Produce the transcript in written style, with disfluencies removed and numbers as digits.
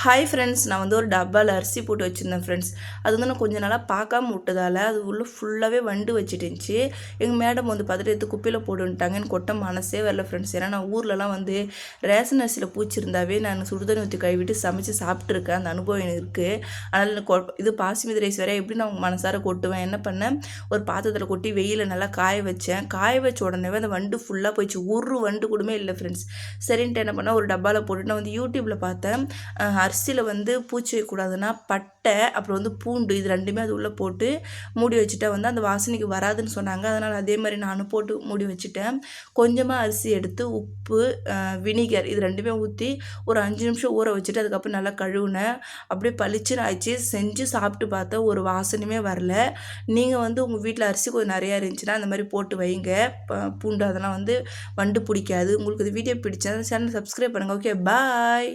Hi friends, நான் வந்து ஒரு டப்பாவில் அரிசி போட்டு வச்சுருந்தேன் ஃப்ரெண்ட்ஸ். அது வந்து நான் கொஞ்ச நாளாக பார்க்காம விட்டதால் அது உள்ளே ஃபுல்லாகவே வண்டு வச்சுட்டு இருந்துச்சு. எங்கள் மேடம் வந்து பார்த்துட்டு எடுத்து குப்பையில் போட்டுட்டாங்க. எனக்கு கொட்ட மனசே வரல ஃப்ரெண்ட்ஸ். ஏன்னா நான் ஊர்லலாம் வந்து ரேஷன் அரிசியில் பூச்சி இருந்தாவே நான் சுடுதண்ணி ஊற்றி கழுவிட்டு சமைச்சு சாப்பிட்ருக்கேன். அந்த அனுபவம் எனக்கு இருக்குது. அதனால் இது பாசிமதி ரைஸ் வேறு எப்படி நான் மனசார கொட்டுவேன். என்ன பண்ணேன், ஒரு பாத்திரத்தில் கொட்டி வெயிலில் நல்லா காய வச்சேன். காய வச்ச உடனே அந்த வண்டு ஃபுல்லாக போயிடுச்சு. ஒரு வண்டு கூடமே இல்லை ஃப்ரெண்ட்ஸ். சரின்ட்டு என்ன பண்ணேன், ஒரு டப்பாவில் போட்டுட்டு நான் வந்து யூடியூப்பில் பார்த்தேன். அரிசியில் வந்து பூச்சி வைக்கக்கூடாதுன்னா பட்டை அப்புறம் வந்து பூண்டு இது ரெண்டுமே அது உள்ளே போட்டு மூடி வச்சுட்டா வந்து அந்த வாசனைக்கு வராதுன்னு சொன்னாங்க. அதனால் அதே மாதிரி நானும் போட்டு மூடி வச்சுட்டேன். கொஞ்சமாக அரிசி எடுத்து உப்பு, வினிகர் இது ரெண்டுமே ஊற்றி ஒரு 5 நிமிஷம் ஊற வச்சுட்டு அதுக்கப்புறம் நல்லா கழுவுனேன். அப்படியே பளிச்சுன்னு ஆயிடுச்சு. செஞ்சு சாப்பிட்டு பார்த்தா ஒரு வாசனையுமே வரல. நீங்கள் வந்து உங்கள் வீட்டில் அரிசி கொஞ்சம் நிறையா இருந்துச்சுன்னா அந்த மாதிரி போட்டு வைங்க. பூண்டு அதெல்லாம் வந்து வண்டு பிடிக்காது. உங்களுக்கு இந்த வீடியோ பிடிச்சா சேனல் சப்ஸ்கிரைப் பண்ணுங்கள். ஓகே, பாய்.